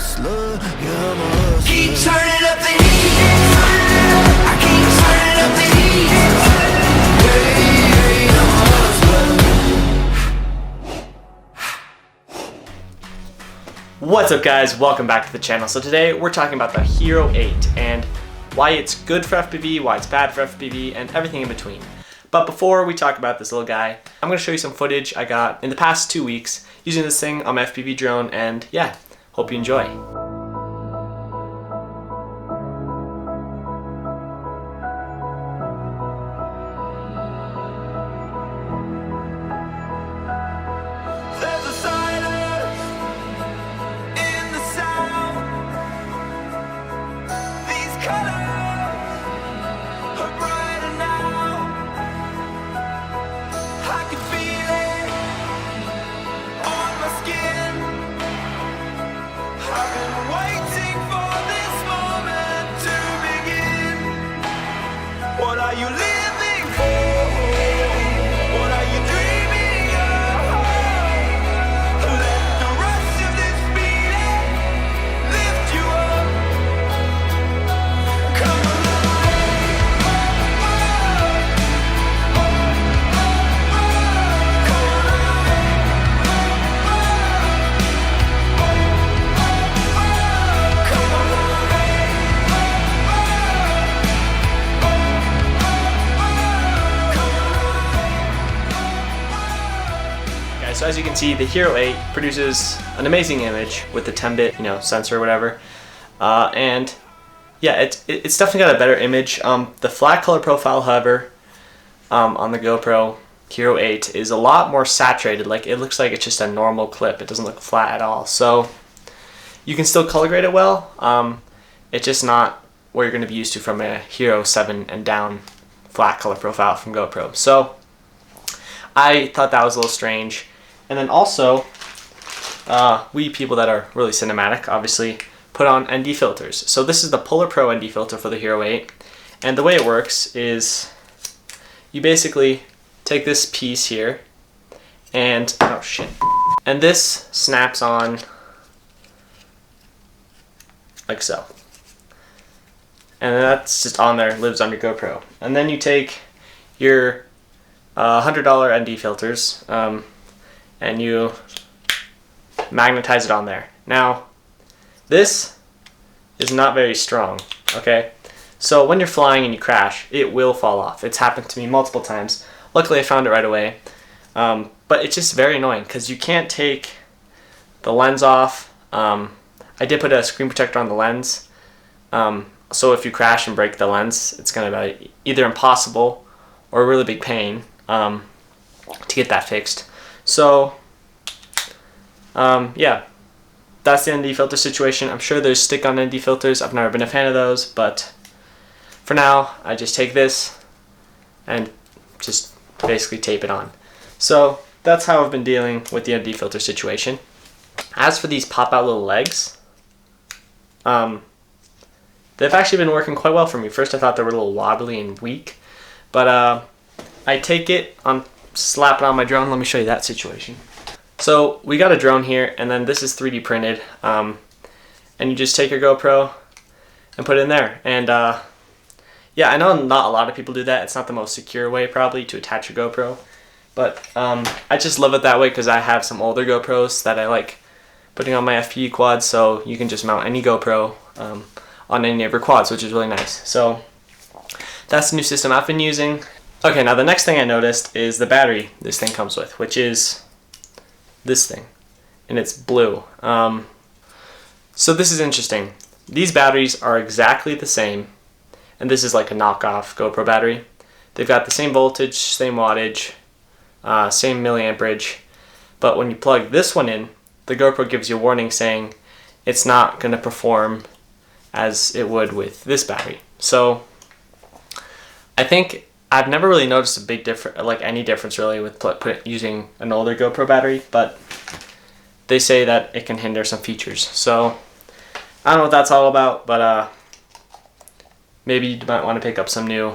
hustler, yeah, I'm a hustler. Keep turning up the heat. I keep turning up the heat. Hey, I'm a hustler. What's up guys, welcome back to the channel. So today we're talking about the Hero 8 and why it's good for FPV, why it's bad for FPV, and everything in between. But before we talk about this little guy, I'm going to show you some footage I got in the past 2 weeks using this thing on my FPV drone, and yeah, hope you enjoy. There's a silence in the sound. These colors are brighter now. I can feel it on my skin. I've been waiting for this moment to begin. What are you living for? What are you dreaming of? Let the rush of this feeling lift you up. Come So as you can see, the Hero 8 produces an amazing image with the 10-bit, sensor or whatever, and yeah, it's definitely got a better image. The flat color profile, however, on the GoPro Hero 8 is a lot more saturated. Like, it looks like it's just a normal clip. It doesn't look flat at all. So you can still color grade it well. It's just not what you're going to be used to from a Hero 7 and down flat color profile from GoPro. So I thought that was a little strange. And then also, we people that are really cinematic obviously put on ND filters. So this is the Polar Pro ND filter for the Hero 8. And the way it works is you basically take this piece here and, oh shit, and this snaps on like so. And that's just on there, lives on your GoPro. And then you take your $100 ND filters, and you magnetize it on there. Now, this is not very strong, okay? So when you're flying and you crash, it will fall off. It's happened to me multiple times. Luckily, I found it right away. But it's just very annoying because you can't take the lens off. I did put a screen protector on the lens. So if you crash and break the lens, it's gonna be either impossible or a really big pain to get that fixed. So, yeah, that's the ND filter situation. I'm sure there's stick-on ND filters. I've never been a fan of those, but for now, I just take this and just basically tape it on. So that's how I've been dealing with the ND filter situation. As for these pop-out little legs, they've actually been working quite well for me. First, I thought they were a little wobbly and weak, but I take it on, slap it on my drone. Let me show you that situation. So we got a drone here, and then this is 3D printed, and you just take your GoPro and put it in there. And yeah, I know not a lot of people do that. It's not the most secure way probably to attach your GoPro, but I just love it that way because I have some older GoPros that I like putting on my FPV quads, so you can just mount any GoPro on any of your quads, which is really nice. So that's the new system I've been using. Okay, now the next thing I noticed is the battery this thing comes with, which is this thing, and it's blue. So this is interesting. These batteries are exactly the same, and this is like a knockoff GoPro battery. They've got the same voltage, same wattage, same milliamperage, but when you plug this one in, the GoPro gives you a warning saying it's not going to perform as it would with this battery. So I think I've never really noticed a big difference, like any difference really, with using an older GoPro battery, but they say that it can hinder some features. So I don't know what that's all about, but maybe you might want to pick up some new,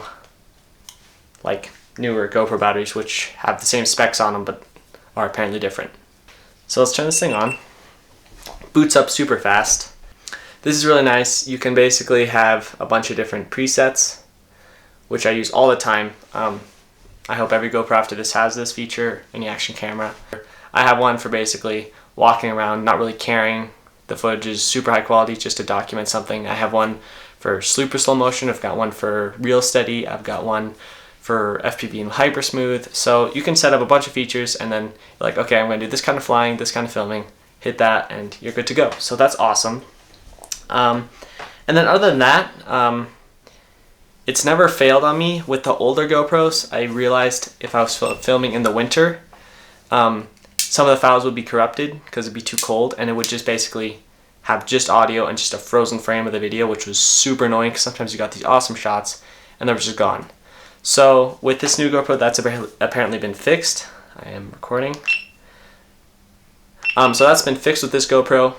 like newer GoPro batteries which have the same specs on them but are apparently different. So let's turn this thing on. Boots up super fast. This is really nice. You can basically have a bunch of different presets, which I use all the time. I hope every GoPro after this has this feature, any action camera. I have one for basically walking around, not really caring. The footage is super high quality just to document something. I have one for super slow motion. I've got one for real steady. I've got one for FPV and hyper smooth. So you can set up a bunch of features and then you're like, okay, I'm gonna do this kind of flying, this kind of filming, hit that and you're good to go. So that's awesome. And then other than that, it's never failed on me. With the older GoPros, I realized if I was filming in the winter, some of the files would be corrupted because it'd be too cold, and it would just basically have just audio and just a frozen frame of the video, which was super annoying because sometimes you got these awesome shots and they were just gone. So with this new GoPro, that's apparently been fixed. I am recording. So that's been fixed with this GoPro.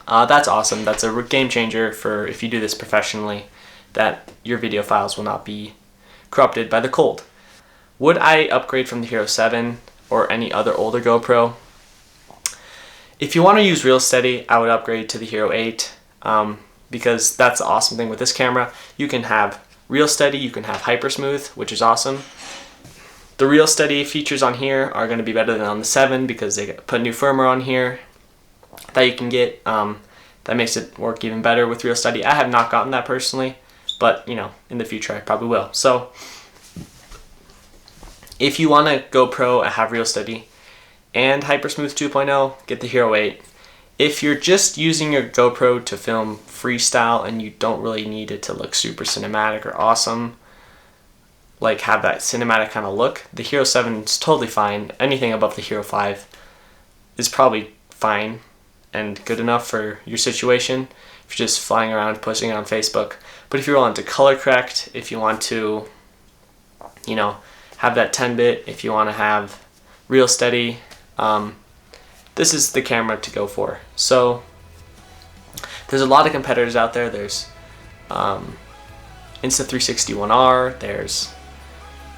That's awesome. That's a game changer for if you do this professionally, that your video files will not be corrupted by the cold. Would I upgrade from the Hero 7 or any other older GoPro? If you want to use real steady, I would upgrade to the Hero 8 because that's the awesome thing with this camera. You can have real steady, you can have hyper smooth, which is awesome. The real steady features on here are going to be better than on the 7 because they put new firmware on here that you can get that makes it work even better with real steady. I have not gotten that personally, but you know, in the future I probably will. So if you want a GoPro and have real steady and Hypersmooth 2.0, get the Hero 8. If you're just using your GoPro to film freestyle and you don't really need it to look super cinematic or awesome, like have that cinematic kind of look, the Hero 7 is totally fine. Anything above the Hero 5 is probably fine and good enough for your situation if you're just flying around posting it on Facebook. But if you want to color correct, if you want to, you know, have that 10-bit, if you want to have real steady, this is the camera to go for. So there's a lot of competitors out there. There's Insta360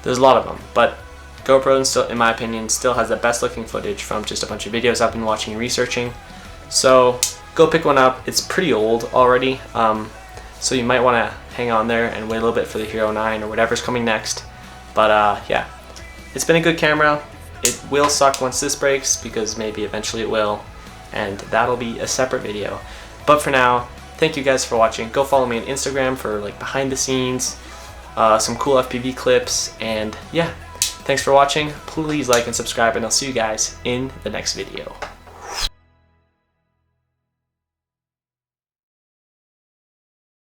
there's a lot of them, but GoPro still, in my opinion, still has the best looking footage from just a bunch of videos I've been watching and researching. So go pick one up. It's pretty old already, so you might want to hang on there and wait a little bit for the Hero 9 or whatever's coming next. But yeah, it's been a good camera. It will suck once this breaks because maybe eventually it will, and that'll be a separate video. But for now, thank you guys for watching. Go follow me on Instagram for like behind the scenes, some cool FPV clips, and yeah, thanks for watching. Please like and subscribe, and I'll see you guys in the next video.